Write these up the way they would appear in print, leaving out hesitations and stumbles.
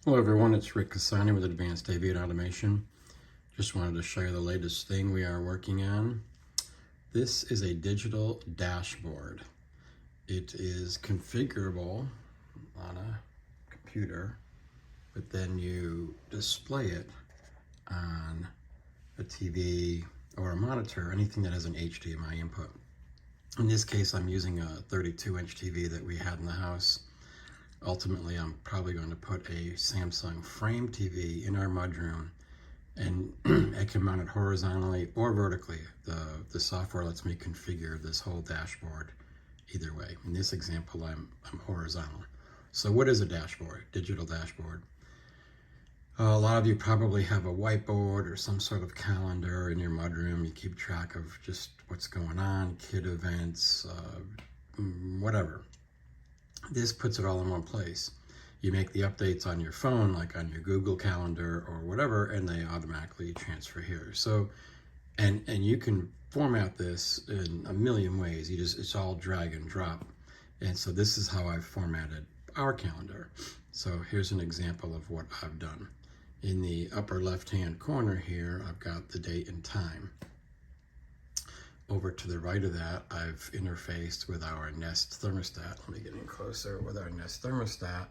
Hello everyone, it's Rick Cassani with Advanced AV and Automation. Just wanted to show you the latest thing we are working on. This is a digital dashboard. It is configurable on a computer, but then you display it on a TV or a monitor, anything that has an HDMI input. In this case, I'm using a 32-inch TV that we had in the house. Ultimately, I'm probably going to put a Samsung frame TV in our mudroom, and it can mount it horizontally or vertically. The software lets me configure this whole dashboard either way. In this example, I'm horizontal. So what is a dashboard, digital dashboard? A lot of you probably have a whiteboard or some sort of calendar in your mudroom. You keep track of just what's going on, kid events, whatever. This puts it all in one place. You make the updates on your phone, like on your Google Calendar or whatever, and they automatically transfer here. So, and you can format this in a million ways. It's all drag and drop. And so this is how I've formatted our calendar. So here's an example of what I've done. In the upper left-hand corner here, I've got the date and time. Over to the right of that, I've interfaced with our Nest thermostat. Let me get in closer with our Nest thermostat.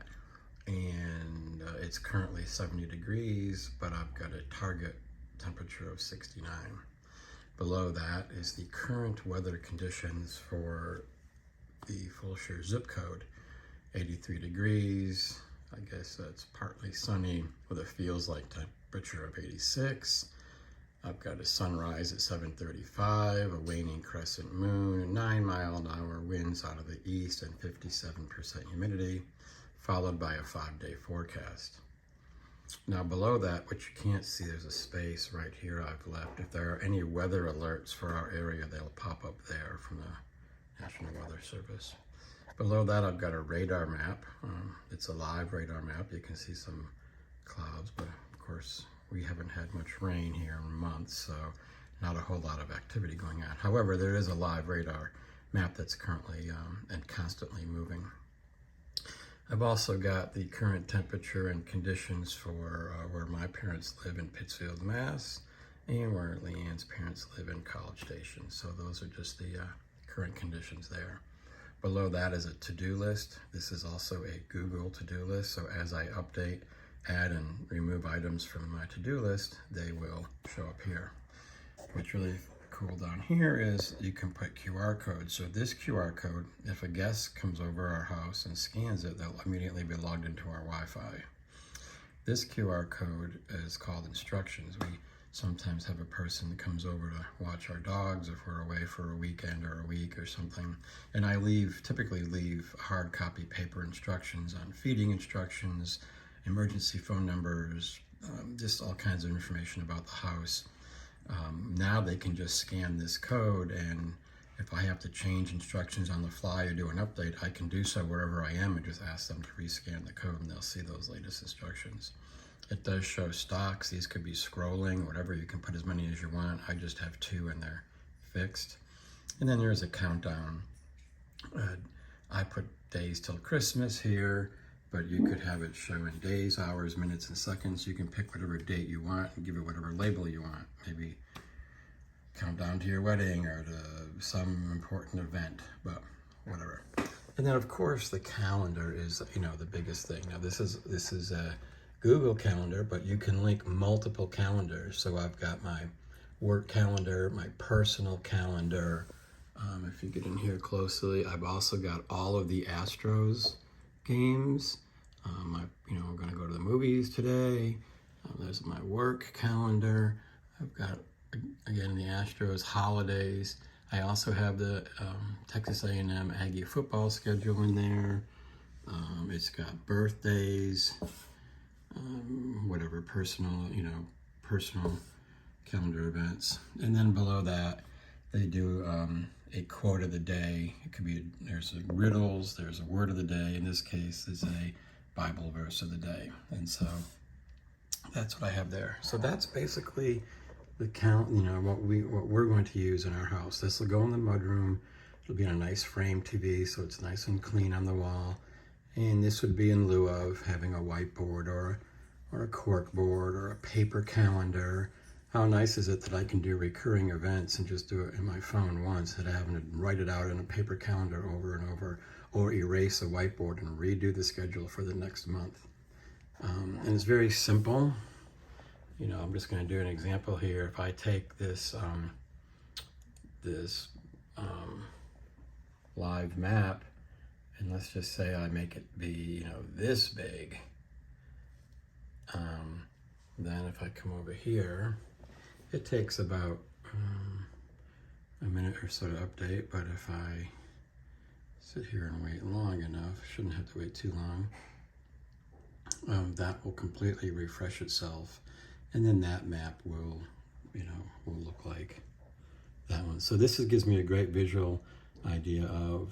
And it's currently 70 degrees, but I've got a target temperature of 69. Below that is the current weather conditions for the Fulshire zip code. 83 degrees, I guess that's partly sunny with a feels like temperature of 86. I've got a sunrise at 7:35, a waning crescent moon, 9-mile-an-hour winds out of the east, and 57% humidity, followed by a 5-day forecast. Now below that, which you can't see, there's a space right here I've left. If there are any weather alerts for our area, they'll pop up there from the National Weather Service. Below that, I've got a radar map. It's a live radar map. You can see some clouds, but of course, we haven't had much rain here in months, so not a whole lot of activity going on. However, there is a live radar map that's currently and constantly moving. I've also got the current temperature and conditions for where my parents live in Pittsfield, Mass, and where Leanne's parents live in College Station. So those are just the current conditions there. Below that is a to-do list. This is also a Google to-do list, so as I update, add and remove items from my to-do list, they will show up here. What's really cool down here is you can put QR codes. So this QR code, if a guest comes over our house and scans it, they'll immediately be logged into our Wi-Fi. This QR code is called instructions. We sometimes have a person that comes over to watch our dogs if we're away for a weekend or a week or something. And I typically leave hard copy paper instructions on feeding instructions, emergency phone numbers, just all kinds of information about the house. Now they can just scan this code, and if I have to change instructions on the fly or do an update, I can do so wherever I am and just ask them to rescan the code, and they'll see those latest instructions. It does show stocks. These could be scrolling, whatever. You can put as many as you want. I just have 2 and they're fixed. And then there's a countdown. I put days till Christmas here, but you could have it show in days, hours, minutes, and seconds. You can pick whatever date you want and give it whatever label you want. Maybe countdown to your wedding or to some important event, but whatever. And then of course the calendar is, the biggest thing. Now this is a Google Calendar, but you can link multiple calendars. So I've got my work calendar, my personal calendar. If you get in here closely, I've also got all of the Astros games. I'm going to go to the movies today. There's my work calendar. I've got, again, the Astros holidays. I also have the Texas A&M Aggie football schedule in there. It's got birthdays, whatever personal calendar events. And then below that, they do a quote of the day. It could be, there's a riddles, there's a word of the day. In this case, it's a Bible verse of the day. And so that's what I have there. So that's basically the count, what we're going to use in our house. This will go in the mudroom. It'll be on a nice frame TV, so it's nice and clean on the wall. And this would be in lieu of having a whiteboard or a cork board or a paper calendar. How nice is it that I can do recurring events and just do it in my phone once, instead of having to write it out in a paper calendar over and over, or erase a whiteboard and redo the schedule for the next month. And it's very simple. You know, I'm just going to do an example here. If I take this live map, and let's just say I make it be, you know, this big. Then if I come over here, it takes about a minute or so to update, but if I sit here and wait long enough, shouldn't have to wait too long, that will completely refresh itself, and then that map will, you know, will look like that one. So this gives me a great visual idea of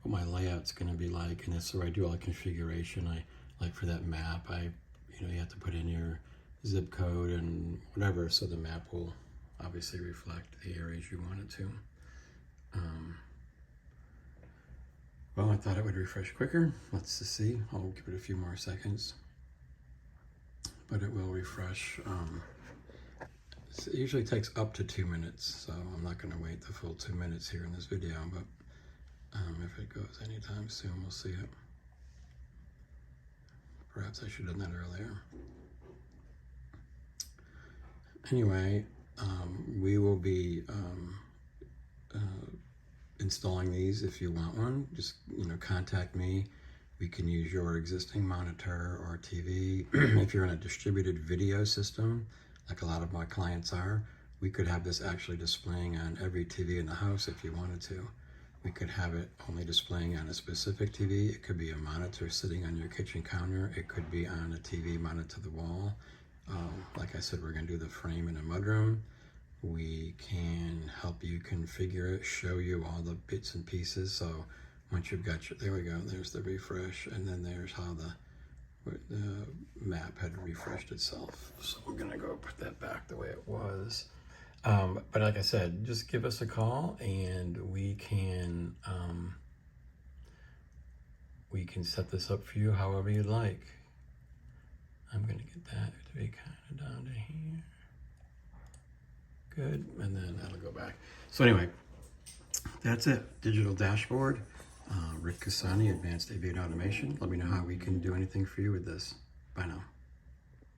what my layout's going to be like, and that's where I do all the configuration. I like for that map, you know, you have to put in your zip code and whatever, so the map will obviously reflect the areas you want it to. Well, I thought it would refresh quicker. Let's just see. I'll give it a few more seconds, but it will refresh. It usually takes up to 2 minutes, so I'm not going to wait the full 2 minutes here in this video, but if it goes anytime soon, we'll see it. Perhaps I should have done that earlier. Anyway, we will be installing these. If you want one, just, you know, contact me. We can use your existing monitor or TV. If you're in a distributed video system, like a lot of my clients are, we could have this actually displaying on every TV in the house if you wanted to. We could have it only displaying on a specific TV. It could be a monitor sitting on your kitchen counter. It could be on a TV mounted to the wall. Like I said, we're going to do the frame in a mudroom. We can help you configure it, show you all the bits and pieces. So once you've got your, there we go, there's the refresh, and then there's how the map had refreshed itself. So we're going to go put that back the way it was. But like I said, just give us a call and we can set this up for you however you'd like. I'm going to get that to be kind of down to here. Good, and then that'll go back. So anyway, that's it. Digital dashboard. Rick Cassani, Advanced AV Automation. Let me know how we can do anything for you with this. Bye now.